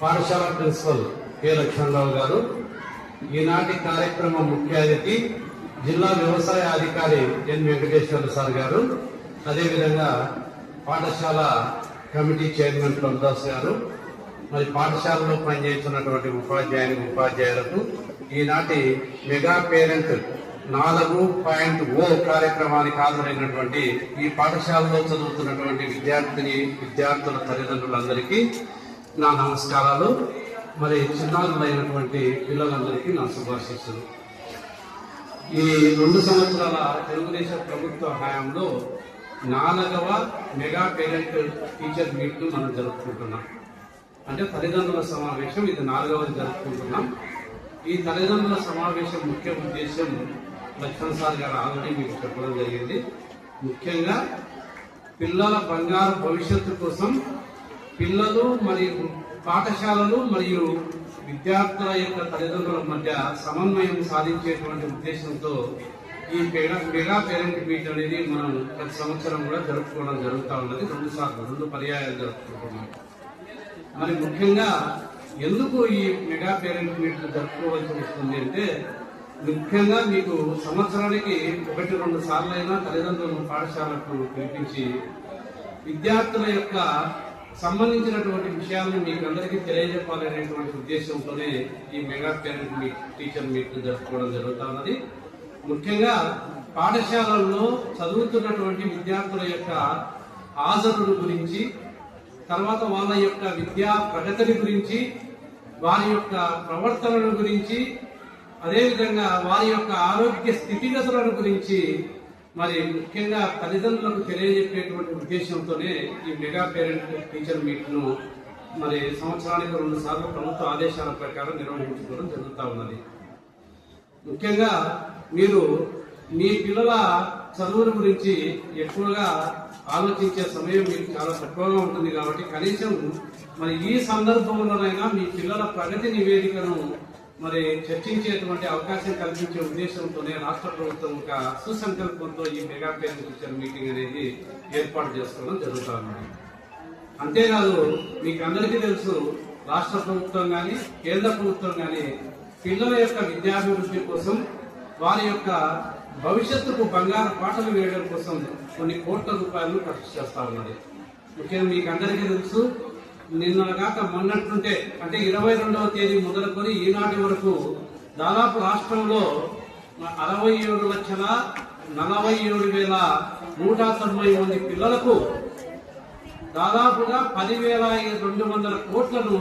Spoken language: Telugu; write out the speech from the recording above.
పాఠశాల ప్రిన్సిపల్ కె లక్ష్మణరావు గారు, ఈనాటి కార్యక్రమం ముఖ్య అతిథి జిల్లా వ్యవసాయ అధికారి ఎన్ వెంకటేశ్వర సార్ గారు, అదేవిధంగా పాఠశాల కమిటీ చైర్మన్ ప్రభుదాస్ గారు, మరి పాఠశాలలో పనిచేస్తున్నటువంటి ఉపాధ్యాయులకు ఈనాటి మెగా పేరెంట్ 4.0 కార్యక్రమానికి హాజరైనటువంటి ఈ పాఠశాలలో చదువుతున్నటువంటి విద్యార్థుల తల్లిదండ్రులందరికీ నా నమస్కారాలు. మరి చిన్నారులైనటువంటి పిల్లలందరికీ నా శుభాశీస్సులు. ఈ 2 సంవత్సరాల తెలుగుదేశం ప్రభుత్వ హయాంలో 4వ మెగా పేరెంట్ టీచర్ మీట్ మనం జరుపుకుంటున్నాం. అంటే తల్లిదండ్రుల సమావేశం ఇది 4వది జరుపుకుంటున్నాం. ఈ తల్లిదండ్రుల సమావేశం ముఖ్య ఉద్దేశం లక్ష్మణ్ సార్ గారు ఆల్రెడీ మీకు చెప్పడం జరిగింది. ముఖ్యంగా పిల్లల బంగారు భవిష్యత్తు కోసం పిల్లలు మరియు పాఠశాలలు మరియు విద్యార్థుల యొక్క తల్లిదండ్రుల మధ్య సమన్వయం సాధించేటువంటి ఉద్దేశంతో ఈ మెగా పేరెంట్ మీట్ అనేది మనం ప్రతి సంవత్సరం కూడా జరుపుకోవడం జరుగుతూ ఉన్నది. 2 పర్యాయాలు జరుపుకుంటున్నాం. మరి ముఖ్యంగా ఎందుకు ఈ మెగా పేరెంట్ మీట్ జరుపుకోవాల్సి వస్తుంది అంటే, ముఖ్యంగా మీకు సంవత్సరానికి 1-2 సార్లైనా తల్లిదండ్రులను పాఠశాలకు పిలిపించి విద్యార్థుల యొక్క సంబంధించినటువంటి విషయాలను మీకు అందరికీ తెలియజెప్పాలనేటువంటి ఉద్దేశంతోనే ఈ mega parent meet teacher meet జరుపుకోవడం జరుగుతూ ఉన్నది. ముఖ్యంగా పాఠశాలల్లో చదువుతున్నటువంటి విద్యార్థుల యొక్క హాజరుల గురించి, తర్వాత వాళ్ళ యొక్క విద్యా ప్రగతిని గురించి, వారి యొక్క ప్రవర్తనల గురించి, అదేవిధంగా వారి యొక్క ఆరోగ్య స్థితిగతులను గురించి మరి ముఖ్యంగా తల్లిదండ్రులకు తెలియజెప్పేటువంటి ఉద్దేశంతోనే ఈ మెగా పేరెంట్ టీచర్ మీట్ను మరి సంవత్సరానికి 2 సార్లు ప్రభుత్వ ఆదేశాల ప్రకారం నిర్వహించుకోవడం జరుగుతూ ఉన్నది. ముఖ్యంగా మీరు మీ పిల్లల చదువుల గురించి ఎక్కువగా ఆలోచించే సమయం మీకు చాలా తక్కువగా ఉంటుంది కాబట్టి కనీసం మరి ఈ సందర్భంలోనైనా మీ పిల్లల ప్రగతి నివేదికను మరి చర్చించేటువంటి అవకాశం కల్పించే ఉద్దేశంతోనే రాష్ట్ర ప్రభుత్వం ఒక సుసంకల్పంతో ఈ మెగా పేరెంట్ టీచర్ మీటింగ్ అనేది ఏర్పాటు చేసుకోవడం జరుగుతూ ఉంది. అంతేకాదు, మీకు అందరికీ తెలుసు, రాష్ట్ర ప్రభుత్వం కానీ కేంద్ర ప్రభుత్వం కానీ పిల్లల యొక్క విద్యాభివృద్ధి కోసం, వారి యొక్క భవిష్యత్తుకు బంగారు పాటలు వేయడం కోసం కొన్ని కోట్ల రూపాయలను ఖర్చు చేస్తా ఉన్నది. ముఖ్యంగా మీకు అందరికీ తెలుసు, నిన్న కాక మొన్నట్టుంటే అంటే 22వ తేదీ మొదలుకొని ఈనాటి వరకు దాదాపు రాష్ట్రంలో 67,47,190 మంది పిల్లలకు దాదాపుగా 10,200 కోట్లను